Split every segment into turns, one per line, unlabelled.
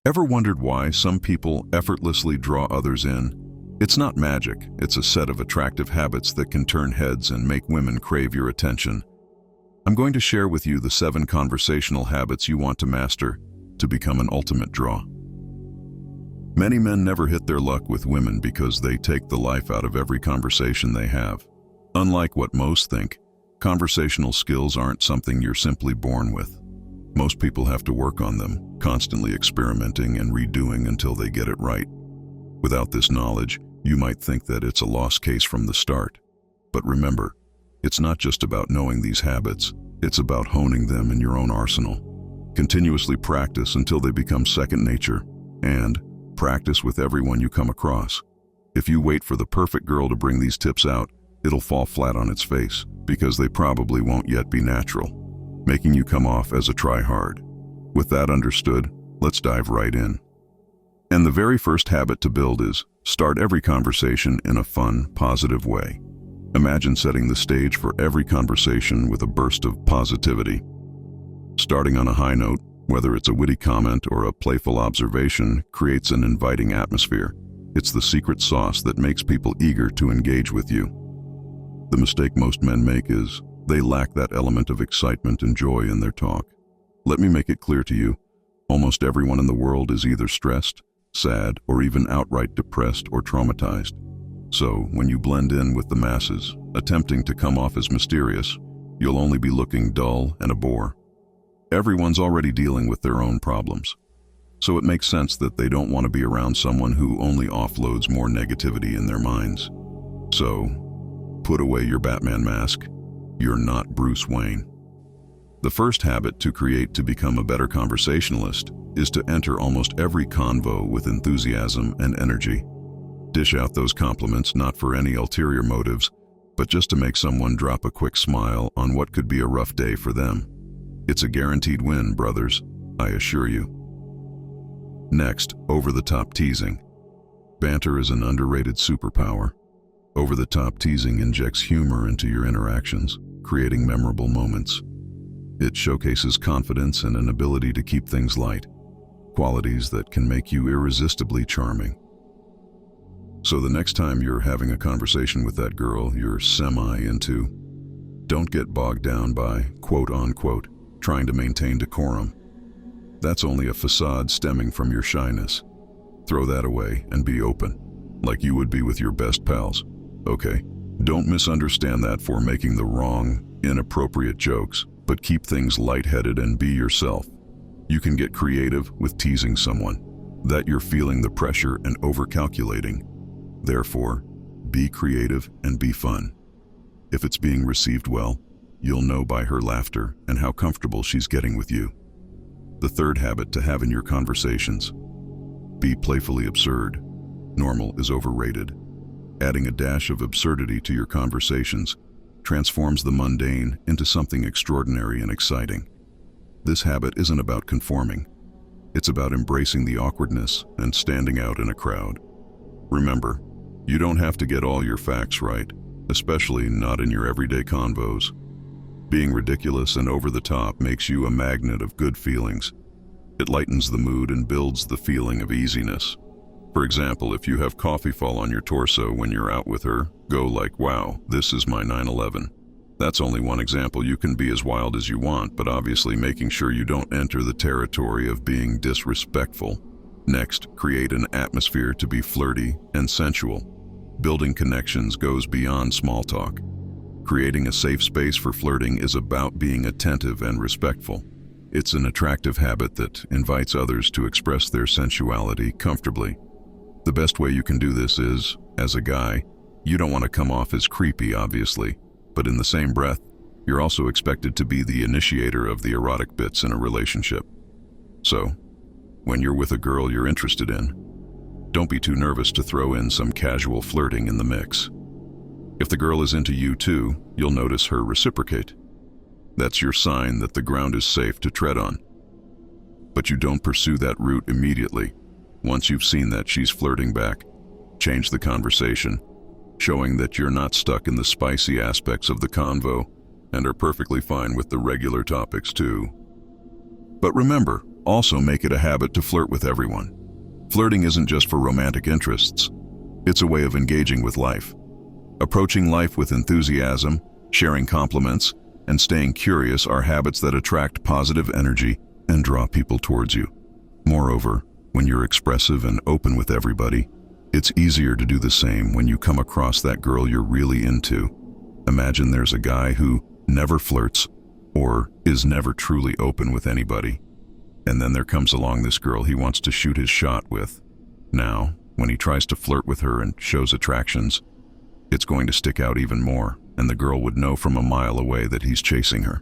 Ever wondered why some people effortlessly draw others in? It's not magic, it's a set of attractive habits that can turn heads and make women crave your attention. I'm going to share with you the 7 conversational habits you want to master to become an ultimate draw. Many men never hit their luck with women because they take the life out of every conversation they have. Unlike what most think, conversational skills aren't something you're simply born with. Most people have to work on them, constantly experimenting and redoing until they get it right. Without this knowledge, you might think that it's a lost case from the start. But remember, it's not just about knowing these habits, it's about honing them in your own arsenal. Continuously practice until they become second nature, and practice with everyone you come across. If you wait for the perfect girl to bring these tips out, it'll fall flat on its face, because they probably won't yet be natural, making you come off as a try-hard. With that understood, let's dive right in. And the very first habit to build is, start every conversation in a fun, positive way. Imagine setting the stage for every conversation with a burst of positivity. Starting on a high note, whether it's a witty comment or a playful observation, creates an inviting atmosphere. It's the secret sauce that makes people eager to engage with you. The mistake most men make is, they lack that element of excitement and joy in their talk. Let me make it clear to you, almost everyone in the world is either stressed, sad, or even outright depressed or traumatized. So, when you blend in with the masses, attempting to come off as mysterious, you'll only be looking dull and a bore. Everyone's already dealing with their own problems. So it makes sense that they don't want to be around someone who only offloads more negativity in their minds. So, put away your Batman mask. You're not Bruce Wayne. The first habit to create to become a better conversationalist is to enter almost every convo with enthusiasm and energy. Dish out those compliments not for any ulterior motives, but just to make someone drop a quick smile on what could be a rough day for them. It's a guaranteed win, brothers, I assure you. Next, over-the-top teasing. Banter is an underrated superpower. Over-the-top teasing injects humor into your interactions, creating memorable moments. It showcases confidence and an ability to keep things light, qualities that can make you irresistibly charming. So the next time you're having a conversation with that girl you're semi-into, don't get bogged down by, quote-unquote, trying to maintain decorum. That's only a facade stemming from your shyness. Throw that away and be open, like you would be with your best pals. Okay, don't misunderstand that for making the wrong, inappropriate jokes, but keep things lightheaded and be yourself. You can get creative with teasing someone, that you're feeling the pressure and over-calculating. Therefore, be creative and be fun. If it's being received well, you'll know by her laughter and how comfortable she's getting with you. The third habit to have in your conversations: be playfully absurd. Normal is overrated. Adding a dash of absurdity to your conversations transforms the mundane into something extraordinary and exciting. This habit isn't about conforming. It's about embracing the awkwardness and standing out in a crowd. Remember, you don't have to get all your facts right, especially not in your everyday convos. Being ridiculous and over the top makes you a magnet of good feelings. It lightens the mood and builds the feeling of easiness. For example, if you have coffee fall on your torso when you're out with her, go like, "Wow, this is my 9/11. That's only one example. You can be as wild as you want, but obviously making sure you don't enter the territory of being disrespectful. Next, create an atmosphere to be flirty and sensual. Building connections goes beyond small talk. Creating a safe space for flirting is about being attentive and respectful. It's an attractive habit that invites others to express their sensuality comfortably. The best way you can do this is, as a guy, you don't want to come off as creepy, obviously, but in the same breath, you're also expected to be the initiator of the erotic bits in a relationship. So, when you're with a girl you're interested in, don't be too nervous to throw in some casual flirting in the mix. If the girl is into you too, you'll notice her reciprocate. That's your sign that the ground is safe to tread on. But you don't pursue that route immediately. Once you've seen that she's flirting back, change the conversation, showing that you're not stuck in the spicy aspects of the convo and are perfectly fine with the regular topics too. But remember, also make it a habit to flirt with everyone. Flirting isn't just for romantic interests. It's a way of engaging with life. Approaching life with enthusiasm, sharing compliments, and staying curious are habits that attract positive energy and draw people towards you. Moreover, when you're expressive and open with everybody, it's easier to do the same when you come across that girl you're really into. Imagine there's a guy who never flirts or is never truly open with anybody. And then there comes along this girl he wants to shoot his shot with. Now, when he tries to flirt with her and shows attractions, it's going to stick out even more, and the girl would know from a mile away that he's chasing her.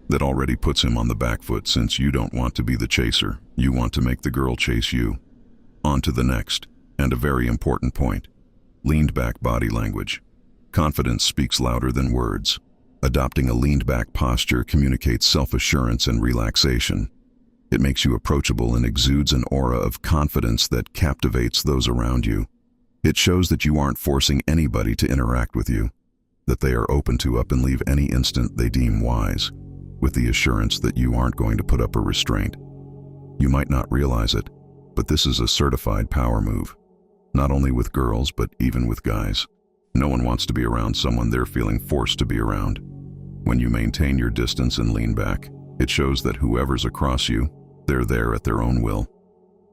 That already puts him on the back foot, since you don't want to be the chaser. You want to make the girl chase you. On to the next, and a very important point: leaned back body language. Confidence speaks louder than words. Adopting a leaned back posture communicates self-assurance and relaxation. It makes you approachable and exudes an aura of confidence that captivates those around you. It shows that you aren't forcing anybody to interact with you, that they are open to up and leave any instant they deem wise, with the assurance that you aren't going to put up a restraint. You might not realize it, but this is a certified power move. Not only with girls, but even with guys. No one wants to be around someone they're feeling forced to be around. When you maintain your distance and lean back, it shows that whoever's across you, they're there at their own will,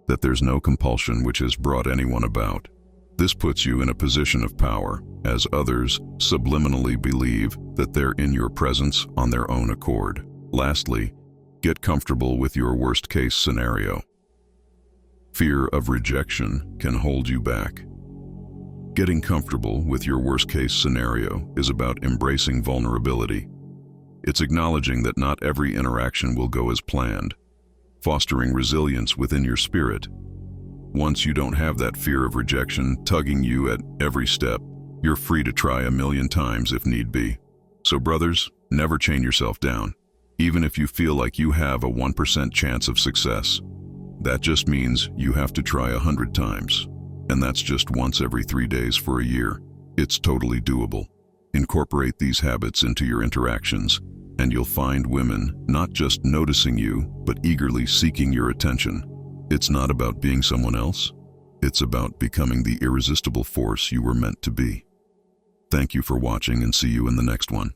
that there's no compulsion which has brought anyone about. This puts you in a position of power, as others subliminally believe that they're in your presence on their own accord. Lastly, get comfortable with your worst-case scenario. Fear of rejection can hold you back. Getting comfortable with your worst-case scenario is about embracing vulnerability. It's acknowledging that not every interaction will go as planned, fostering resilience within your spirit. Once you don't have that fear of rejection tugging you at every step, you're free to try 1,000,000 times if need be. So brothers, never chain yourself down, even if you feel like you have a 1% chance of success. That just means you have to try 100 times, and that's just once every 3 days for a year. It's totally doable. Incorporate these habits into your interactions, and you'll find women not just noticing you, but eagerly seeking your attention. It's not about being someone else. It's about becoming the irresistible force you were meant to be. Thank you for watching, and see you in the next one.